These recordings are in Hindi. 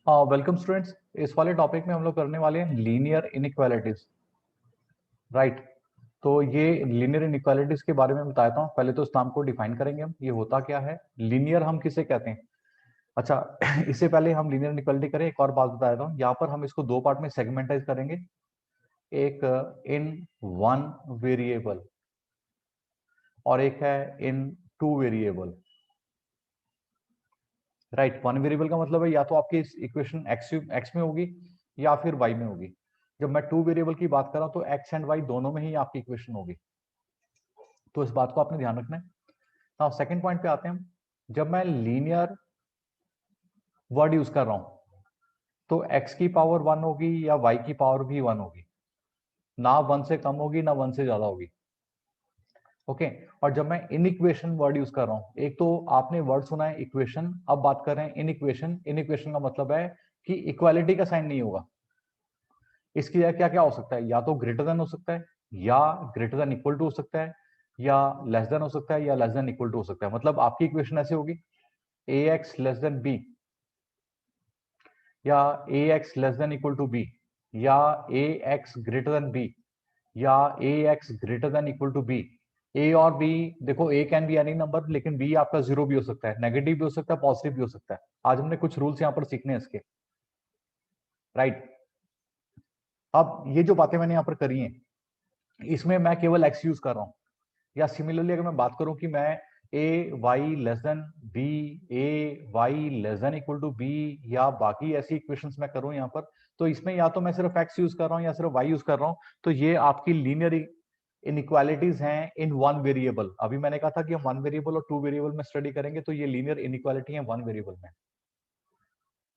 Welcome students. इस वाले टॉपिक में हम लोग करने वाले हैं लीनियर इनइक्वालिटीज। राइट। तो ये लीनियर इनइक्वालिटीज के बारे में बताता हूँ। पहले तो इस नाम को डिफाइन करेंगे हम, ये होता क्या है, लीनियर हम किसे कहते हैं। अच्छा इससे पहले हम लीनियर इनइक्वालिटी करें, एक और बात बता देता हूँ। यहाँ पर हम इसको दो पार्ट में सेगमेंटाइज करेंगे। एक इन वन वेरिएबल और एक है in two variable. Right. One variable का मतलब है या तो आपकी इक्वेशन एक्स में होगी या फिर वाई में होगी। जब मैं टू वेरिएबल की बात कर रहा हूं तो एक्स एंड वाई दोनों में ही आपकी इक्वेशन होगी। तो इस बात को आपने ध्यान रखना है। नाउ सेकंड पॉइंट पे आते हैं हम। जब मैं लीनियर वर्ड यूज कर रहा हूं तो एक्स की पावर वन होगी या वाई की पावर भी वन होगी, ना वन से कम होगी ना वन से ज्यादा होगी। ओके। और जब मैं इन इक्वेशन वर्ड यूज कर रहा हूं, एक तो आपने वर्ड सुना है इक्वेशन, अब बात कर रहे हैं इन इक्वेशन। इन इक्वेशन का मतलब है कि इक्वालिटी का साइन नहीं होगा। इसकी जगह क्या क्या हो सकता है, या तो ग्रेटर देन हो सकता है, या ग्रेटर देन इक्वल टू हो सकता है, या लेस देन हो सकता है, या लेस देन इक्वल टू हो सकता है। मतलब आपकी इक्वेशन ऐसे होगी A X less than B, या A X less than equal to B, या A X greater than B, या A X greater than equal to B. A और बी, देखो A can be any number, लेकिन बी आपका जीरो भी हो सकता है, नेगेटिव भी हो सकता है, पॉजिटिव भी हो सकता है। आज हमने कुछ रूल्स यहाँ पर सीखने हैं इसके। राइट। अब ये जो बातें मैंने यहाँ पर करी हैं, इसमें मैं केवल एक्स यूज कर रहा हूं। या सिमिलरली अगर मैं बात करूं कि मैं A Y less than B, A Y less than equal to B, या बाकी ऐसी इक्वेशंस मैं करूं यहाँ पर, तो इसमें या तो मैं सिर्फ एक्स यूज कर रहा हूं या सिर्फ वाई यूज कर रहा हूं। तो ये आपकी लीनियर इनइक्वालिटीज हैं इन वन वेरिएबल। अभी मैंने कहा था कि हम वन वेरिएबल और टू वेरिएबल में स्टडी करेंगे, तो ये लीनियर इनइक्वालिटी है वन वेरिएबल में।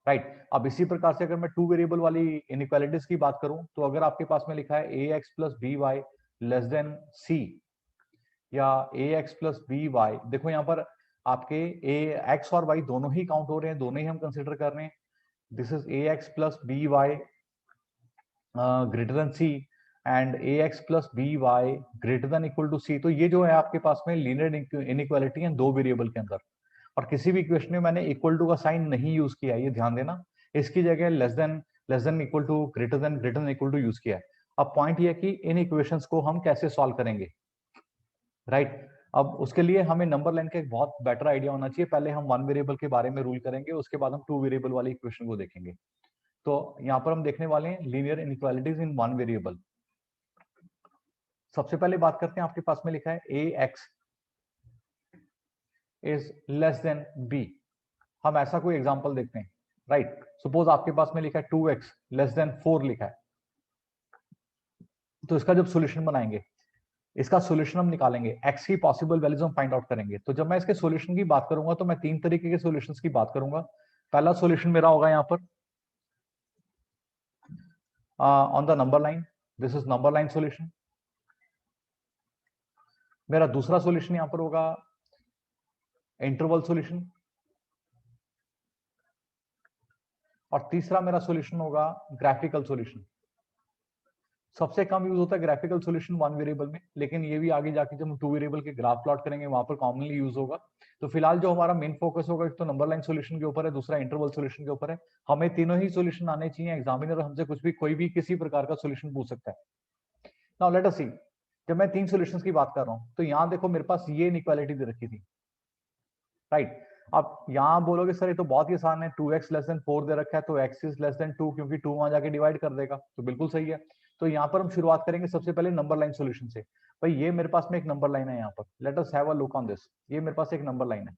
राइट। अब इसी प्रकार से अगर मैं टू वेरिएबल वाली इनइक्वालिटीज की बात करूं, तो अगर आपके पास में लिखा है A X plus B Y less than C, या A X plus B Y, देखो यहाँ पर आपके ए एक्स और वाई दोनों ही काउंट हो रहे हैं, दोनों ही हम कंसिडर कर रहे हैं। This is A X plus B Y greater than C, and A X plus B Y greater than equal to C. तो ये जो है आपके पास में लीनियर इनइक्वालिटी है दो वेरिएबल के अंदर। और किसी भी इक्वेशन में मैंने इक्वल टू का साइन नहीं यूज किया, ये ध्यान देना। इसकी जगह less than equal to, greater than equal to use किया है। अब पॉइंट ये है कि इन इक्वेशंस को हम कैसे सॉल्व करेंगे। राइट। अब उसके लिए हमें नंबर लाइन का एक बहुत बेटर आइडिया होना चाहिए। पहले हम वन वेरिएबल के बारे में रूल करेंगे, उसके बाद हम टू वेरिएबल वाली इक्वेशन को देखेंगे। तो यहाँ पर हम देखने वाले हैं linear inequalities in one variable. सबसे पहले बात करते हैं, आपके पास में लिखा है A X is less than B. हम ऐसा कोई एग्जांपल देखते हैं। राइट। सपोज आपके पास में लिखा है 2x लेस देन 4 लिखा है। तो इसका जब सॉल्यूशन बनाएंगे, इसका सॉल्यूशन हम निकालेंगे, x की पॉसिबल वैल्यूज हम फाइंड आउट करेंगे। तो जब मैं इसके सॉल्यूशन की बात करूंगा तो मैं तीन तरीके के सॉल्यूशंस की बात करूंगा। पहला सॉल्यूशन मेरा होगा यहाँ पर on the number line, this is number line solution. मेरा दूसरा सॉल्यूशन यहाँ पर होगा इंटरवल सॉल्यूशन, और तीसरा मेरा सॉल्यूशन होगा ग्राफिकल सॉल्यूशन। सबसे कम यूज होता है ग्राफिकल सॉल्यूशन वन वेरिएबल में, लेकिन ये भी आगे जाके जब हम टू वेरिएबल के ग्राफ प्लॉट करेंगे वहां पर कॉमनली यूज होगा। तो फिलहाल जो हमारा मेन फोकस होगा, एक तो नंबर लाइन सॉल्यूशन के ऊपर है, दूसरा इंटरवल सॉल्यूशन के ऊपर है। हमें तीनों ही सॉल्यूशन आने चाहिए। एग्जामिनर हमसे कुछ भी, कोई भी किसी प्रकार का सॉल्यूशन पूछ सकता है। नाउ लेट अस सी। जब मैं तीन सॉल्यूशंस की बात कर रहा हूं, तो यहाँ देखो मेरे पास ये इनइक्वालिटी दे रखी थी। राइट। अब यहाँ बोलोगे सर ये तो बहुत ही आसान है, 2x लेस देन 4 दे रखा है तो x इज लेस देन 2, क्योंकि 2 वहां जाके डिवाइड कर देगा। तो बिल्कुल सही है। तो यहाँ पर हम शुरुआत करेंगे सबसे पहले नंबर लाइन सॉल्यूशन से। भाई ये मेरे पास में एक नंबर लाइन है यहाँ पर, let us have a look on this. ये मेरे पास एक नंबर लाइन है।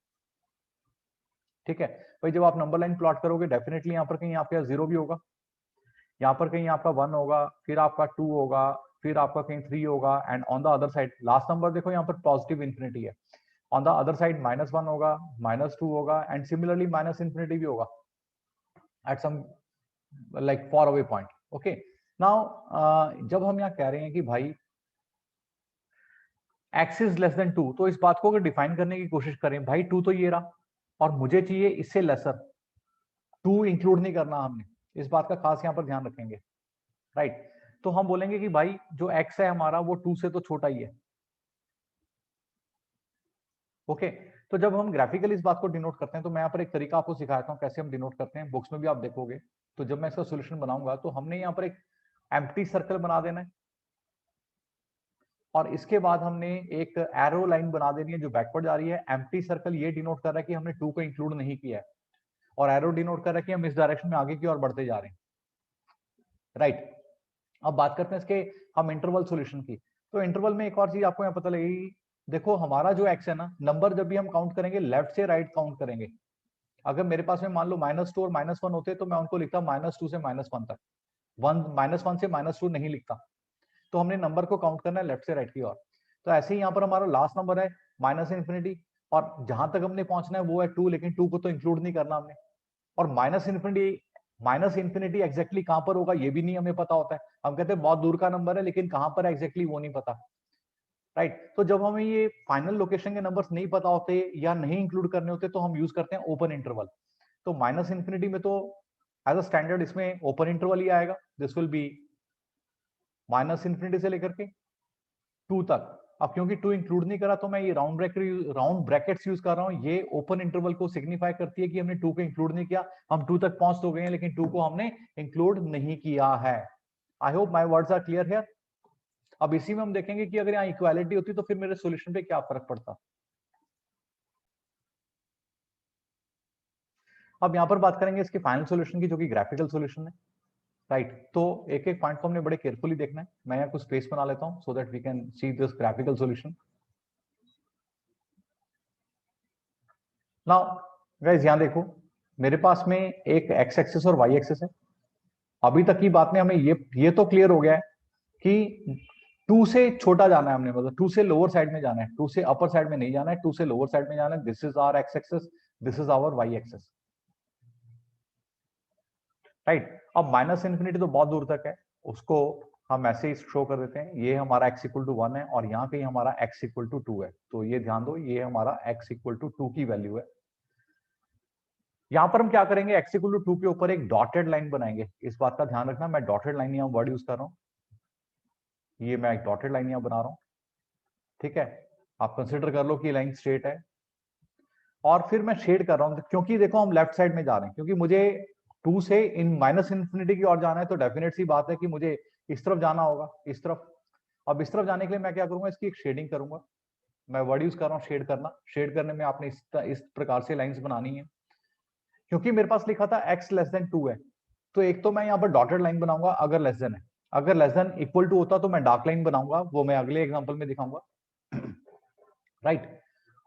ठीक है। भाई जब आप नंबर लाइन प्लॉट करोगे, डेफिनेटली यहाँ पर कहीं आपके यहाँ जीरो भी होगा, यहाँ पर कहीं आपका 1 होगा, फिर आपका 2 होगा, फिर आपका कहीं 3 होगा, and on the other side last number देखो यहाँ पर पॉजिटिव इंफिनिटी है। ऑन द अदर साइड -1 होगा, -2 होगा, एंड सिमिलरली माइनस इंफिनिटी भी होगा at some like far away point. Okay. Now जब हम यहाँ कह रहे हैं कि भाई x इज लेस देन 2, तो इस बात को अगर डिफाइन करने की कोशिश करें, भाई 2 तो ये रहा और मुझे चाहिए इससे लेसर, 2 इंक्लूड नहीं करना हमने। इस बात का खास यहाँ पर ध्यान रखेंगे। राइट। तो हम बोलेंगे कि भाई जो x है हमारा वो 2 से तो छोटा ही है। ओके। तो जब हम ग्राफिकली इस बात को डिनोट करते हैं, तो मैं यहाँ पर एक तरीका आपको सिखाता हूँ कैसे हम डिनोट करते हैं, बुक्स में भी आप देखोगे। तो जब मैं इसका सोल्यूशन बनाऊंगा तो हमने यहाँ पर एक एम्प्टी सर्कल बना देना है, और इसके बाद हमने एक एरो लाइन बना देनी है जो बैकवर्ड जा रही है। एम्प्टी सर्कल ये डिनोट कर रहा है कि हमने 2 को इंक्लूड नहीं किया है, और एरो डिनोट कर रहा है कि हम इस डायरेक्शन में आगे की ओर बढ़ते जा रहे हैं, राइट। अब बात करते हैं इसके हम इंटरवल सॉल्यूशन की। तो इंटरवल में एक और चीज आपको यहाँ पता लगेगी, देखो हमारा जो एक्स है ना, नंबर जब भी हम काउंट करेंगे लेफ्ट से राइट काउंट करेंगे। अगर मेरे पास में मान लो -2 और -1 होते तो मैं उनको लिखता -2 से -1 तक, -1 से -2 नहीं लिखता। तो हमने नंबर को काउंट करना है लेफ्ट से राइट की ओर। तो ऐसे ही यहाँ पर हमारा लास्ट नंबर है -∞, और जहां तक हमने पहुंचना है वो है 2, लेकिन 2 को तो इंक्लूड नहीं करना हमने। और -∞ एग्जैक्टली कहां पर होगा ये भी नहीं हमें पता होता है। हम कहते हैं बहुत दूर का नंबर है, लेकिन कहां पर एग्जैक्टली वो नहीं पता, राइट। तो जब हमें ये फाइनल लोकेशन के नंबर्स नहीं पता होते या नहीं इंक्लूड करने होते तो हम यूज करते हैं ओपन इंटरवल। तो -∞ में तो एज अ स्टैंडर्ड इसमें ओपन इंटरवल ही आएगा। दिस विल बी -∞ से लेकर के 2 तक। अब क्योंकि 2 इंक्लूड नहीं करा तो मैं ये राउंड ब्रैकेट्स यूज कर रहा हूं। ये ओपन इंटरवल को सिग्निफाई करती है कि हमने 2 को इंक्लूड नहीं किया। हम 2 तक पहुंच तो गए हैं, लेकिन 2 को हमने इंक्लूड नहीं किया है। I hope my words are clear here. अब इसी में हम देखेंगे कि अगर यहाँ इक्वालिटी होती तो फिर मेरे सॉल्यूशन पे क्या फर्क पड़ता। अब यहाँ पर बात करेंगे इसके फाइनल सॉल्यूशन की, जो कि ग्राफिकल सॉल्यूशन है, राइट। तो एक एक पॉइंट को हमने बड़े केयरफुली देखना है। मैं यहाँ कुछ स्पेस बना लेता हूँ so that we can see this graphical solution. Now guys यहाँ देखो, मेरे पास में एक एक्स एक्सिस और वाई एक्सिस है। अभी तक की बात में हमें ये तो क्लियर हो गया है कि 2 से छोटा जाना है हमने, मतलब 2 से लोअर साइड में जाना है, 2 से अपर साइड में नहीं जाना है, 2 से लोअर साइड में जाना है। This is our X axis, this is our Y axis, right. अब -∞ तो बहुत दूर तक है, उसको हम ऐसे ही शो कर देते हैं। ये हमारा x इक्वल टू 1 है और यहाँ कहीं हमारा x इक्वल टू 2 है। तो ये ध्यान दो, ये हमारा x इक्वल टू 2 की वैल्यू है। यहाँ पर हम क्या करेंगे, x इक्वल टू 2 के ऊपर एक डॉटेड लाइन बनाएंगे। इस बात का ध्यान रखना, मैं डॉटेड लाइन यहाँ वर्ड यूज कर रहा हूँ, ये मैं एक डॉटेड लाइन यहाँ बना रहा हूँ, ठीक है। आप कंसिडर कर लो कि लाइन स्ट्रेट है, और फिर मैं शेड कर रहा हूँ क्योंकि देखो हम लेफ्ट साइड में जा रहे हैं, क्योंकि मुझे 2 से इन -∞ की ओर जाना है। तो डेफिनेट सी बात है कि मुझे इस तरफ जाना होगा, इस तरफ। अब इस तरफ जाने के लिए मैं क्या करूंगा, इसकी एक शेडिंग करूंगा। मैं वर्ड यूज कर रहा हूँ शेड करना। शेड करने में आपने इस प्रकार से लाइंस बनानी है। क्योंकि मेरे पास लिखा था x लेस देन 2 है, तो एक तो मैं यहाँ पर डॉटेड लाइन बनाऊंगा अगर लेस देन है। अगर लेस देन इक्वल टू होता तो मैं डार्क लाइन बनाऊंगा, वो मैं अगले एग्जांपल में दिखाऊंगा, राइट।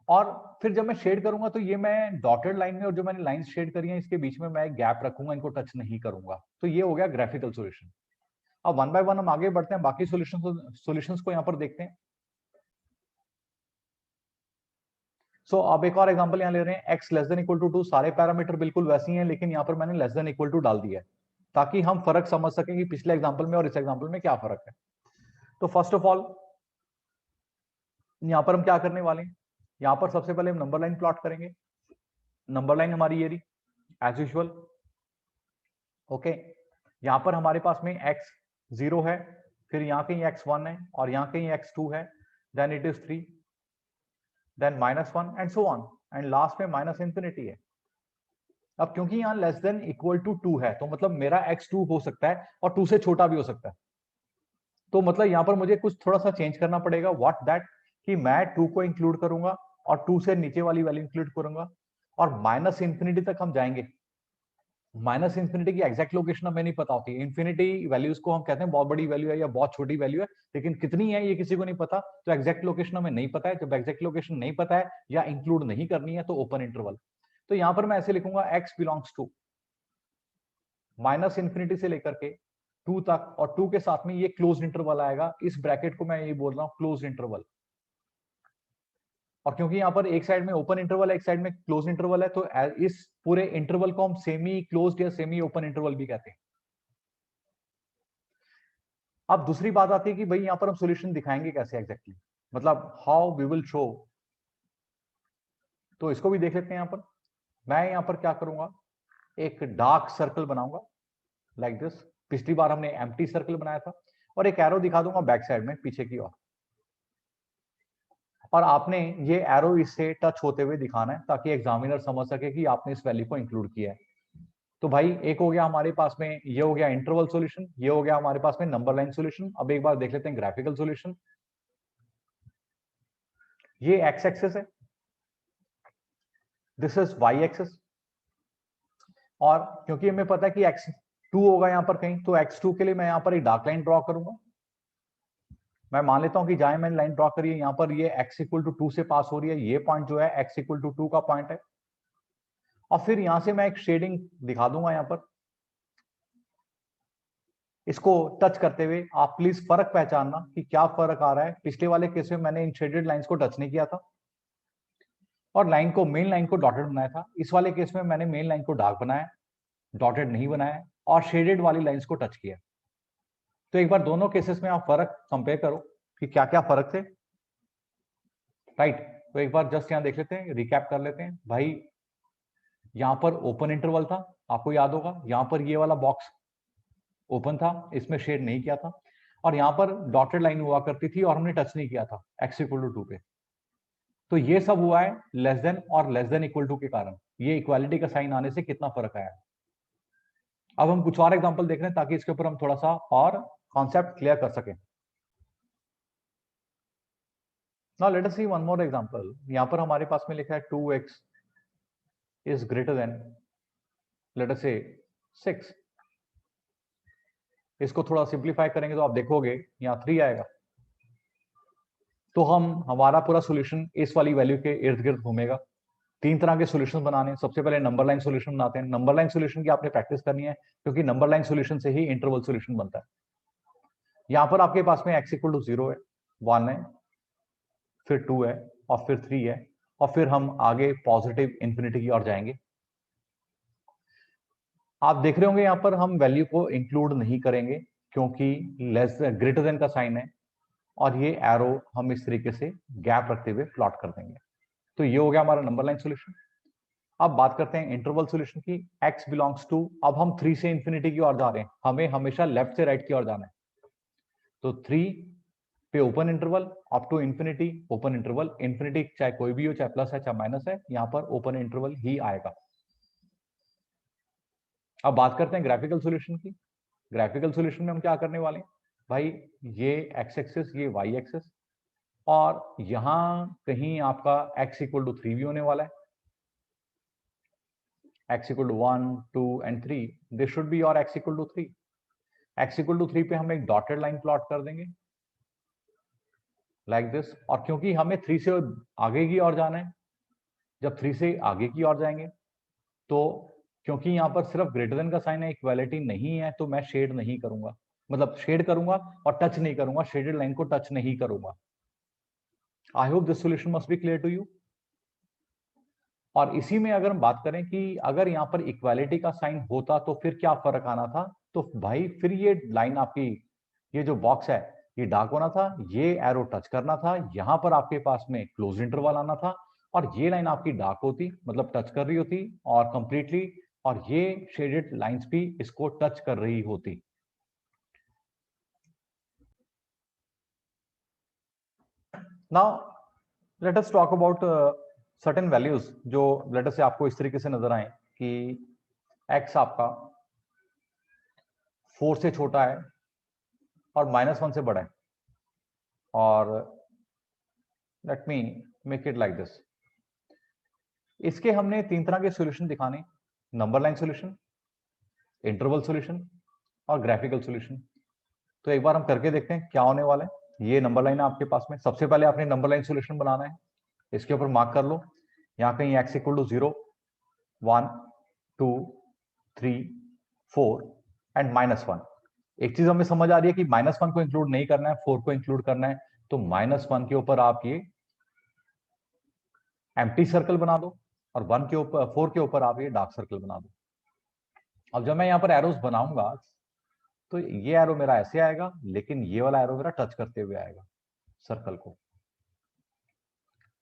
और फिर जब मैं शेड करूंगा तो ये मैं डॉटेड लाइन में और जो मैंने लाइंस शेड करी हैं इसके बीच में मैं एक गैप रखूंगा, इनको टच नहीं करूंगा। तो ये हो गया ग्राफिकल सॉल्यूशन। अब वन बाय वन हम आगे बढ़ते हैं, बाकी सॉल्यूशंस को यहाँ पर देखते हैं। सो अब एक और एग्जांपल यहाँ ले रहे हैं, x less than equal to 2। सारे पैरामीटर बिल्कुल वैसे ही हैं, लेकिन यहाँ पर मैंने लेस देन इक्वल टू डाल दिया है ताकि हम फर्क समझ सकें कि पिछले एग्जांपल में और इस एग्जांपल में क्या फर्क है। तो फर्स्ट ऑफ ऑल यहाँ पर हम क्या करने वाले हैं, यहाँ पर सबसे पहले हम नंबर लाइन प्लॉट करेंगे। नंबर लाइन हमारी ये रही एज यूजुअल, ओके। यहाँ पर हमारे पास में x 0 है, फिर यहाँ कहीं x 1 है और यहाँ कहीं x 2 है, then it is 3, then -1 and so on, and last में -∞ है। अब क्योंकि यहाँ लेस देन इक्वल टू 2 है तो मतलब मेरा x 2 हो सकता है और 2 से छोटा भी हो सकता है। तो मतलब यहाँ पर मुझे कुछ थोड़ा सा चेंज करना पड़ेगा, व्हाट दैट, कि मैं 2 को इंक्लूड करूंगा और 2 से नीचे वाली वैल्यू इंक्लूड करूंगा, और -∞ तक हम जाएंगे। -∞ की एग्जैक्ट लोकेशन हमें नहीं पता होती। इन्फिनिटी वैल्यूज को हम कहते हैं बहुत बड़ी वैल्यू है या बहुत छोटी वैल्यू है, लेकिन कितनी है ये किसी को नहीं पता। तो एग्जैक्ट लोकेशन हमें नहीं पता है। जब एग्जैक्ट लोकेशन नहीं पता है या इंक्लूड नहीं करनी है तो ओपन इंटरवल। तो यहाँ पर मैं ऐसे लिखूंगा x बिलोंग्स टू -∞ से लेकर के 2 तक, और 2 के साथ में ये क्लोज इंटरवल आएगा। इस ब्रैकेट को मैं ये बोल रहा हूँ क्लोज इंटरवल। और क्योंकि यहाँ पर एक साइड में ओपन इंटरवल है, एक साइड में क्लोज इंटरवल है, तो इस पूरे इंटरवल को हम सेमी क्लोज्ड या सेमी ओपन इंटरवल भी कहते हैं। अब दूसरी बात आती है कि भाई यहाँ पर हम सॉल्यूशन दिखाएंगे कैसे एग्जैक्टली, मतलब हाउ वी विल शो। तो इसको भी देख लेते हैं। यहाँ पर मैं यहाँ पर क्या करूंगा, एक डार्क सर्कल बनाऊंगा लाइक दिस। पिछली बार हमने एम्प्टी सर्कल बनाया था, और एक एरो दिखा दूंगा बैक साइड में पीछे की ओर। और आपने ये एरो इससे टच होते हुए दिखाना है ताकि एग्जामिनर समझ सके कि आपने इस वैल्यू को इंक्लूड किया है। तो भाई एक हो गया हमारे पास में, ये हो गया इंटरवल सॉल्यूशन, ये हो गया हमारे पास में नंबर लाइन सॉल्यूशन। अब एक बार देख लेते हैं ग्राफिकल सॉल्यूशन। ये एक्स एक्सिस है, दिस इज वाई एक्सिस, और क्योंकि हमें पता है कि x2 होगा यहां पर कहीं, तो x2 के लिए मैं यहां पर एक डार्क लाइन ड्रॉ करूंगा। मैं मान लेता हूं कि जहां मैंने लाइन ड्रॉ करी है यहां पर ये x इक्वल टू 2 से पास हो रही है, ये पॉइंट जो है x इक्वल टू 2 का पॉइंट है। और फिर यहां से मैं एक शेडिंग दिखा दूंगा यहां पर, इसको टच करते हुए आप प्लीज फर्क पहचानना कि क्या फर्क आ रहा है। पिछले वाले केस में मैंने इन शेडेड लाइंस को टच नहीं किया था और लाइन को, मेन लाइन को डॉटेड बनाया था। इस वाले केस में मैंने मेन लाइन को डार्क बनाया, डॉटेड नहीं बनाया, और शेडेड वाली लाइंस को टच किया। तो एक बार दोनों केसेस में आप फर्क कंपेयर करो कि क्या क्या फर्क थे, राइट। तो एक बार जस्ट यहां देख लेते हैं, रिकैप कर लेते हैं भाई। यहां पर ओपन इंटरवल था, आपको याद होगा, यहां पर ये वाला बॉक्स ओपन था, इसमें शेड नहीं किया था, और यहां पर डॉटेड लाइन हुआ करती थी और हमने टच नहीं किया था x इक्वल टू 2 पे। तो ये सब हुआ है लेस देन और लेस देन इक्वल टू के कारण। ये इक्वालिटी का साइन आने से कितना फर्क आया। अब हम कुछ और एग्जांपल देख रहे हैं ताकि इसके ऊपर हम थोड़ा सा और कॉन्सेप्ट क्लियर कर सकें। Now let us see one more example. यहां पर हमारे पास में लिखा है 2x is greater than let us say 6। इसको थोड़ा सिंप्लीफाई करेंगे तो आप देखोगे यहाँ 3 आएगा। तो हमारा पूरा सॉल्यूशन इस वाली वैल्यू के इर्द गिर्द घूमेगा। 3 तरह के सॉल्यूशन बनाने हैं। सबसे पहले नंबर लाइन सॉल्यूशन बनाते हैं। नंबर लाइन सॉल्यूशन की आपने प्रैक्टिस करनी है क्योंकि नंबर लाइन सॉल्यूशन से ही इंटरवल सॉल्यूशन बनता है। यहाँ पर आपके पास में x इक्वल टू 0 है, 1 है, फिर 2 है, और फिर 3 है, और फिर हम आगे पॉजिटिव इंफिनिटी की ओर जाएंगे। आप देख रहे होंगे यहाँ पर हम वैल्यू को इंक्लूड नहीं करेंगे क्योंकि लेस ग्रेटर देन का साइन है, और ये एरो हम इस तरीके से गैप रखते हुए प्लॉट कर देंगे। तो ये हो गया हमारा नंबर लाइन सॉल्यूशन। अब बात करते हैं इंटरवल सॉल्यूशन की। x बिलोंग्स टू, अब हम 3 से इंफिनिटी की ओर जा रहे हैं, हमें हमेशा लेफ्ट से राइट की ओर जाना है। तो 3 पे open interval up to infinity, open interval, infinity चाहे कोई भी हो, चाहे प्लस है चाहे माइनस है, यहां पर ओपन इंटरवल ही आएगा। अब बात करते हैं ग्राफिकल सॉल्यूशन की। ग्राफिकल सॉल्यूशन में हम क्या करने वाले हैं भाई, ये x एक्सिस, ये y एक्सिस, और यहां कहीं आपका x इक्वल टू 3 भी होने वाला है। x equal to 1 2 and 3, this should be और x equal to 3। x equal to 3 पे हम एक डॉटेड लाइन प्लॉट कर देंगे लाइक दिस। और क्योंकि हमें 3 से आगे की ओर जाना है, जब 3 से आगे की ओर जाएंगे तो क्योंकि यहाँ पर सिर्फ ग्रेटर देन का साइन है, इक्वालिटी नहीं है, तो मैं शेड नहीं करूंगा, मतलब शेड करूंगा और टच नहीं करूंगा, शेडेड लाइन को टच नहीं करूंगा। I hope this solution must be clear to you. और इसी में अगर हम बात करें कि अगर यहाँ पर इक्वालिटी का साइन होता तो फिर क्या फर्क आना था, तो भाई फिर ये लाइन आपकी, ये जो बॉक्स है ये डार्क होना था, ये एरो टच करना था, यहां पर आपके पास में क्लोज इंटरवल आना था, और ये लाइन आपकी डार्क होती, मतलब टच कर रही होती और कंप्लीटली, और ये शेडेड लाइंस भी इसको टच कर रही होती। Now let us talk about certain values जो लेट अस से आपको इस तरीके से नजर आए कि x आपका 4 से छोटा है और -1 से बड़ा है, और let me make it like this. इसके हमने 3 तरह के सॉल्यूशन दिखाने, number line solution, interval solution और ग्राफिकल सॉल्यूशन। तो एक बार हम करके देखते हैं क्या होने वाला है। ये नंबर लाइन है आपके पास में। सबसे पहले आपने नंबर लाइन सॉल्यूशन बनाना है, इसके ऊपर मार्क कर लो, यहाँ कहीं x इक्वल टू 0 1 2 3 4 एंड -1। एक चीज हमें समझ आ रही है कि -1 को इंक्लूड नहीं करना है, 4 को इंक्लूड करना है। तो -1 के ऊपर आप ये एम्प्टी सर्कल बना दो, और 1 के ऊपर, 4 के ऊपर आप ये डार्क सर्कल बना दो। अब जब मैं यहाँ पर एरोस बनाऊंगा तो ये एरो मेरा ऐसे आएगा, लेकिन ये वाला एरो मेरा टच करते हुए आएगा सर्कल को।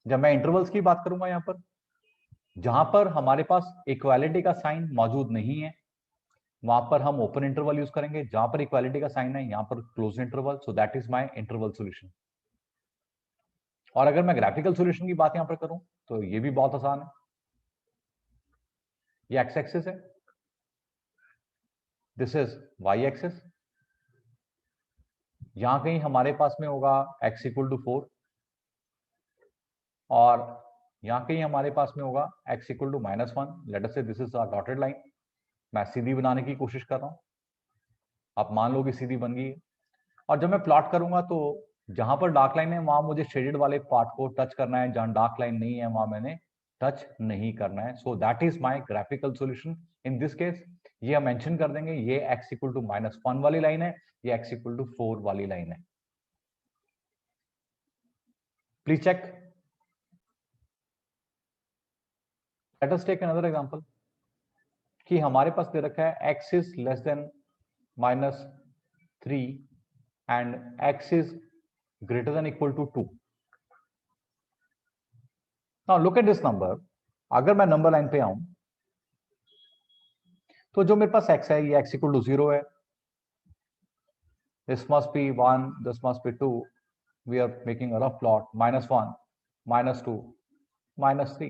जब मैं इंटरवल्स की बात करूंगा, यहाँ पर जहां पर हमारे पास इक्वालिटी का साइन मौजूद नहीं है वहां पर हम ओपन इंटरवल यूज करेंगे, जहां पर इक्वालिटी का साइन है यहाँ पर close interval. So that is my interval solution. और अगर मैं ग्राफिकल सॉल्यूशन की बात यहां पर करूं तो ये भी बहुत आसान है। ये एक्स एक्सिस है, दिस इज वाई एक्सिस। यहां कहीं हमारे पास में होगा x इक्वल टू 4 और यहां कहीं हमारे पास में होगा x equal to -1। Let us say this is a dotted line. मैं सीधी बनाने की कोशिश कर रहा हूं, आप मान लो कि सीधी बन गई है। और जब मैं प्लॉट करूंगा तो जहां पर डार्क लाइन है वहां मुझे शेडेड वाले पार्ट को टच करना है, जहां डार्क लाइन नहीं है वहां मैंने टच नहीं करना है। So that is my graphical solution in this case. ये हम मेंशन कर देंगे, ये x इक्वल टू -1 वाली लाइन है, ये x इक्वल टू 4 वाली लाइन है। Please check. Let us take another example कि हमारे पास दे रखा है x is less than -3 and x is greater than equal to 2। Now look at this number. अगर मैं नंबर लाइन पे आऊं तो जो मेरे पास x है ये x इक्वल टू 0 है, this must be 1, this must be 2, we are making a rough plot, -1, -2, -3,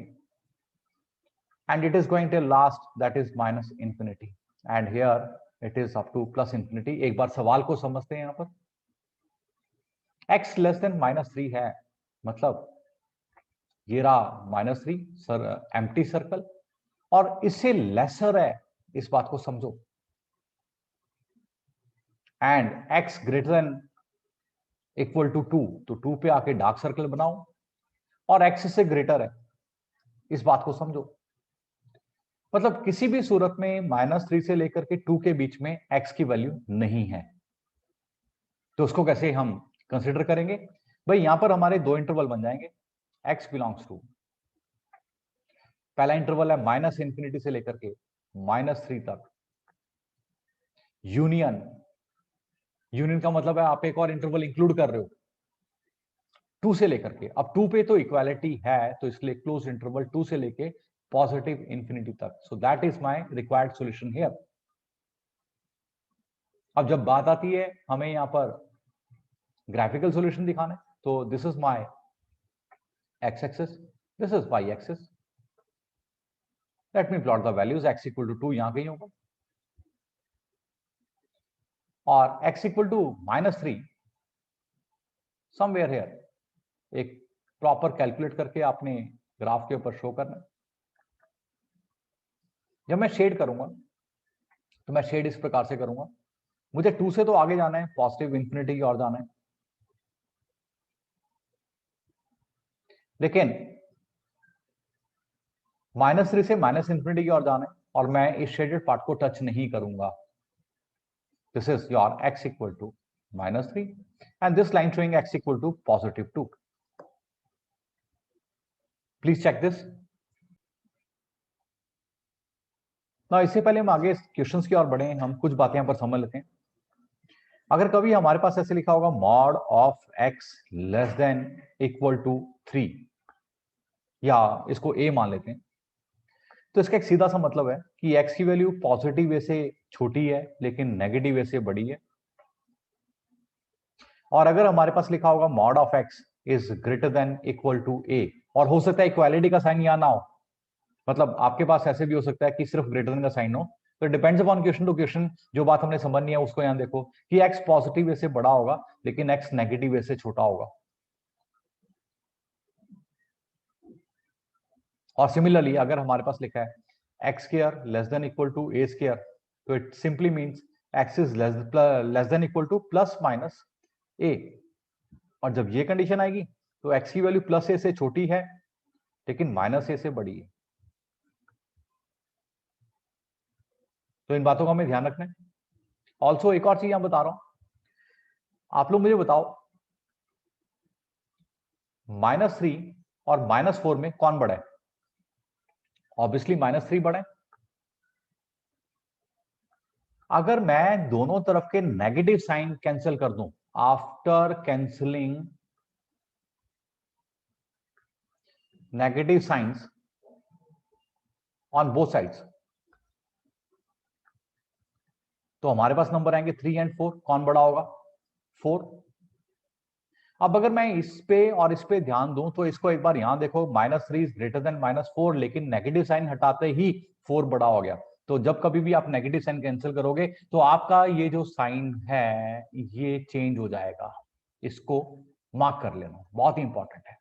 and it is going till last, that is minus infinity, and here it is up to plus infinity। एक बार सवाल को समझते हैं। यहाँ पर x लेस देन -3 है, मतलब ये रहा -3 सर, एम्प्टी सर्कल, और इससे लेसर है, इस बात को समझो। And x greater than equal to 2, तो 2 पे आके डार्क सर्कल बनाओ, और x से ग्रेटर है, इस बात को समझो। मतलब किसी भी सूरत में -3 से लेकर के 2 के बीच में x की वैल्यू नहीं है, तो उसको कैसे हम कंसिडर करेंगे? भाई यहां पर हमारे दो इंटरवल बन जाएंगे, x बिलोंग्स टू, पहला इंटरवल है -∞ से लेकर के -3 तक, यूनियन। यूनियन का मतलब है आप एक और इंटरवल इंक्लूड कर रहे हो 2 से लेकर के। अब 2 पे तो इक्वालिटी है, तो इसलिए क्लोज इंटरवल 2 से लेके पॉजिटिव इंफिनिटी तक। So that is my required solution here. अब जब बात आती है हमें यहां पर ग्राफिकल सॉल्यूशन दिखाना है, तो this is my x axis, this is y axis. Let me plot the values. x equal to 2 यहां कहीं होगा, और x equal to -3 somewhere here. एक प्रॉपर कैलकुलेट करके आपने ग्राफ के ऊपर शो करना है। जब मैं शेड करूंगा तो मैं शेड इस प्रकार से करूंगा, मुझे 2 से तो आगे जाना है, पॉजिटिव इंफिनिटी की ओर जाना है, लेकिन -3 से -∞ की ओर जाना है, और मैं इस शेडेड पार्ट को टच नहीं करूंगा। This is your x equal to -3 and this line showing x equal to +2। Please check this. ना इससे पहले हम आगे क्वेश्चंस की ओर बढ़े, हम कुछ बातें यहां पर समझ लेते हैं। अगर कभी हमारे पास ऐसे लिखा होगा mod of x less than equal to 3, या इसको a मान लेते हैं, तो इसका एक सीधा सा मतलब है कि x की वैल्यू पॉजिटिव वे से छोटी है लेकिन नेगेटिव वे से बड़ी है। और अगर हमारे पास लिखा होगा mod of x is greater than equal to a, और हो सकता है इक्वालिटी का साइन यहां ना हो, मतलब आपके पास ऐसे भी हो सकता है कि सिर्फ ग्रेटर देन का साइन हो, तो depends upon question to question. जो बात हमने समझनी है उसको यहां देखो कि x पॉजिटिव वे से बड़ा होगा लेकिन x नेगेटिव वे से छोटा होगा। और सिमिलरली अगर हमारे पास लिखा है x square less than equal to a square, तो it simply means x is less than equal to plus minus a। और जब ये कंडीशन आएगी तो x की वैल्यू प्लस a से छोटी है लेकिन माइनस a से बड़ी है। तो इन बातों का हमें ध्यान रखना है। ऑल्सो एक और चीज यहां बता रहा हूं, आप लोग मुझे बताओ -3 और -4 में कौन बड़ा है? ऑब्वियसली -3 बड़ा है। अगर मैं दोनों तरफ के नेगेटिव साइन कैंसिल कर दूं, after cancelling negative science on both sides, तो हमारे पास नंबर आएंगे 3 एंड 4। कौन बड़ा होगा? 4। अब अगर मैं इस पे और इस पे ध्यान दूं तो इसको एक बार यहां देखो, -3 इज ग्रेटर देन -4, लेकिन नेगेटिव साइन हटाते ही 4 बड़ा हो गया। तो जब कभी भी आप नेगेटिव साइन कैंसिल करोगे तो आपका ये जो साइन है ये चेंज हो जाएगा। इसको मार्क कर लेना, बहुत ही इंपॉर्टेंट है।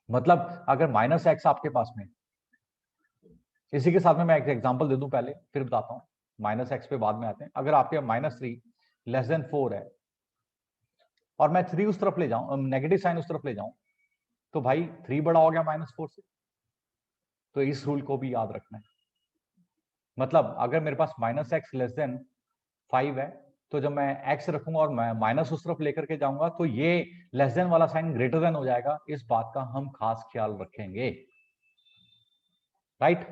मतलब अगर -x आपके पास में, इसी के साथ में मैं एक एग्जांपल दे दूं पहले, फिर बताता हूं। -x पे बाद में आते हैं। अगर आपके -3 लेस देन 4 है और मैं 3 उस तरफ ले जाऊं, नेगेटिव साइन उस तरफ ले जाऊं, तो भाई 3 बड़ा हो गया -4 से। तो इस रूल को भी याद रखना है। मतलब अगर मेरे पास -x लेस देन 5 है, तो जब मैं x रखूंगा और मैं माइनस उस तरफ लेकर के जाऊंगा तो ये लेस देन वाला साइन ग्रेटर देन हो जाएगा। इस बात का हम खास ख्याल रखेंगे, राइट।